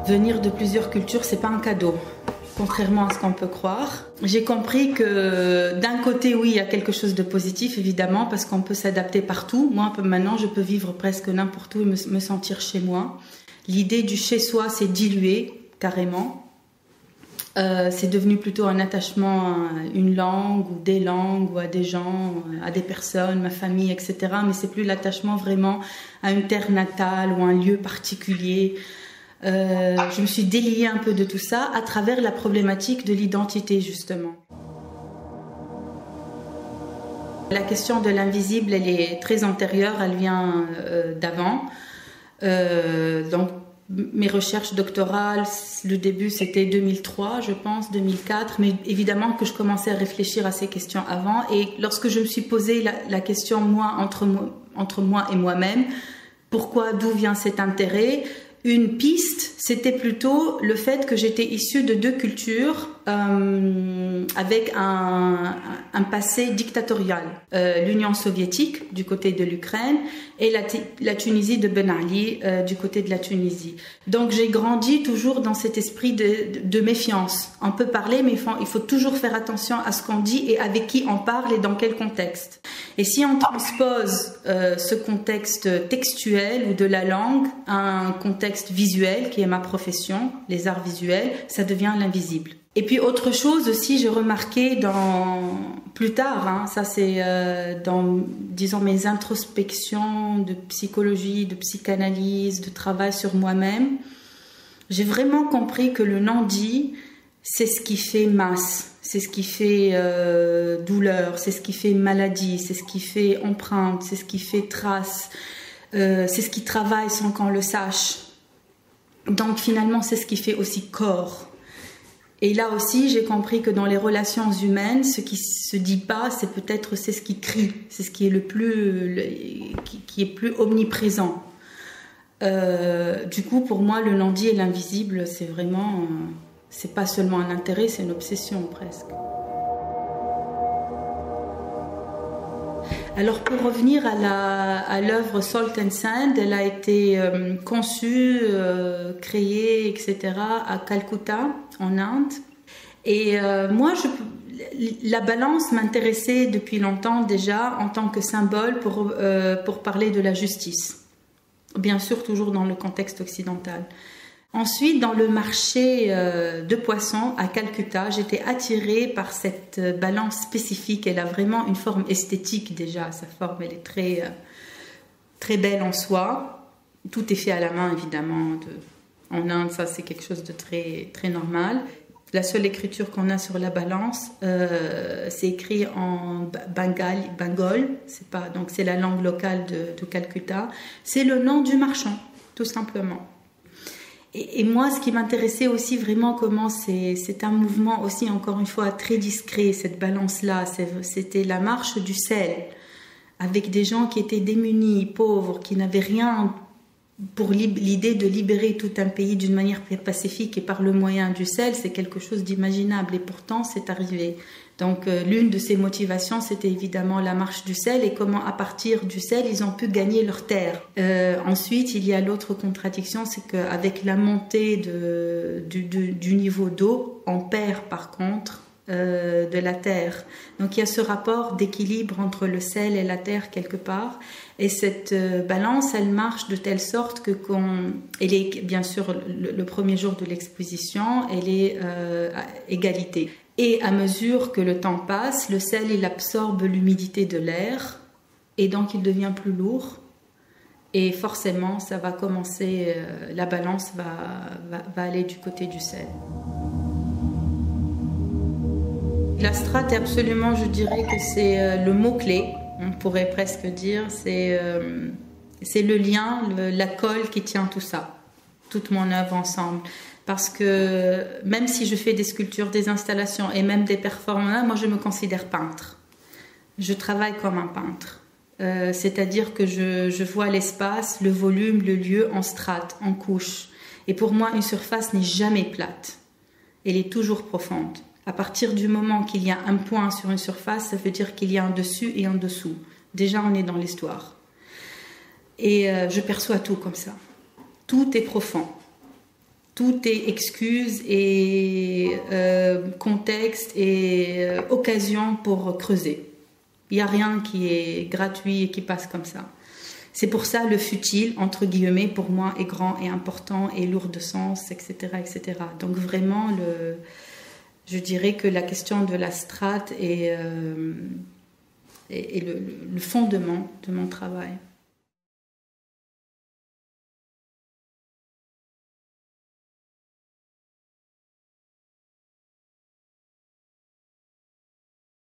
Venir de plusieurs cultures, c'est pas un cadeau, contrairement à ce qu'on peut croire. J'ai compris que d'un côté, oui, il y a quelque chose de positif, évidemment, parce qu'on peut s'adapter partout. Moi, maintenant, je peux vivre presque n'importe où et me sentir chez moi. L'idée du chez-soi s'est diluée, carrément. C'est devenu plutôt un attachement à une langue ou des langues ou à des gens, à des personnes, ma famille, etc. Mais c'est plus l'attachement vraiment à une terre natale ou un lieu particulier. Je me suis déliée un peu de tout ça à travers la problématique de l'identité, justement. La question de l'invisible, elle est très antérieure, elle vient d'avant. Donc, mes recherches doctorales, le début c'était 2003, je pense, 2004, mais évidemment que je commençais à réfléchir à ces questions avant. Et lorsque je me suis posé la question, entre moi et moi-même, pourquoi, d'où vient cet intérêt ? Une piste, c'était plutôt le fait que j'étais issue de deux cultures avec un passé dictatorial. L'Union soviétique du côté de l'Ukraine et la Tunisie de Ben Ali du côté de la Tunisie. Donc j'ai grandi toujours dans cet esprit de méfiance. On peut parler, mais il faut toujours faire attention à ce qu'on dit et avec qui on parle et dans quel contexte. Et si on transpose ce contexte textuel ou de la langue à un contexte visuel, qui est ma profession, les arts visuels, ça devient l'invisible. Et puis autre chose aussi, j'ai remarqué plus tard, ça c'est dans, disons, mes introspections de psychologie, de psychanalyse, de travail sur moi-même, j'ai vraiment compris que le non-dit, c'est ce qui fait masse, c'est ce qui fait douleur, c'est ce qui fait maladie, c'est ce qui fait empreinte, c'est ce qui fait trace, c'est ce qui travaille sans qu'on le sache. Donc finalement, c'est ce qui fait aussi corps. Et là aussi, j'ai compris que dans les relations humaines, ce qui se dit pas, c'est ce qui crie, c'est ce qui est qui est plus omniprésent. Du coup, pour moi, le non-dit et l'invisible, c'est vraiment, c'est pas seulement un intérêt, c'est une obsession presque. Alors pour revenir à l'œuvre Salt and Sand, elle a été conçue, créée, etc. à Calcutta, en Inde. Et moi, la balance m'intéressait depuis longtemps déjà en tant que symbole pour parler de la justice. Bien sûr, toujours dans le contexte occidental. Ensuite, dans le marché de poissons à Calcutta, j'étais attirée par cette balance spécifique. Elle a vraiment une forme esthétique déjà. Sa forme, elle est très, très belle en soi. Tout est fait à la main, évidemment. En Inde, ça, c'est quelque chose de très, très normal. La seule écriture qu'on a sur la balance, c'est écrit en bengal. Donc c'est la langue locale de Calcutta. C'est le nom du marchand, tout simplement. Et moi, ce qui m'intéressait aussi vraiment, comment c'est un mouvement aussi, encore une fois, très discret, cette balance-là. C'était la marche du sel, avec des gens qui étaient démunis, pauvres, qui n'avaient rien pour l'idée de libérer tout un pays d'une manière pacifique et par le moyen du sel, c'est quelque chose d'imaginable. Et pourtant, c'est arrivé. Donc, l'une de ces motivations, c'était évidemment la marche du sel et comment, à partir du sel, ils ont pu gagner leur terre. Ensuite, il y a l'autre contradiction, c'est qu'avec la montée du niveau d'eau, on perd par contre de la terre. Donc, il y a ce rapport d'équilibre entre le sel et la terre quelque part. Et cette balance, elle marche de telle sorte que elle est, bien sûr, le premier jour de l'exposition, elle est à égalité. Et à mesure que le temps passe, le sel, il absorbe l'humidité de l'air et donc il devient plus lourd. Et forcément, ça va commencer, la balance va aller du côté du sel. La strate, absolument, je dirais que c'est le mot-clé, on pourrait presque dire. C'est le lien, la colle qui tient tout ça, toute mon œuvre ensemble. Parce que même si je fais des sculptures, des installations et même des performances, moi je me considère peintre. Je travaille comme un peintre. C'est-à-dire que je vois l'espace, le volume, le lieu en strates, en couches. Et pour moi, une surface n'est jamais plate. Elle est toujours profonde. À partir du moment qu'il y a un point sur une surface, ça veut dire qu'il y a un dessus et un dessous. Déjà, on est dans l'histoire. Et je perçois tout comme ça. Tout est profond. tout est excuse et contexte et occasion pour creuser. Il n'y a rien qui est gratuit et qui passe comme ça. C'est pour ça le futile, entre guillemets, pour moi, est grand et important et lourd de sens, etc. etc. Donc vraiment, je dirais que la question de la strate est le fondement de mon travail.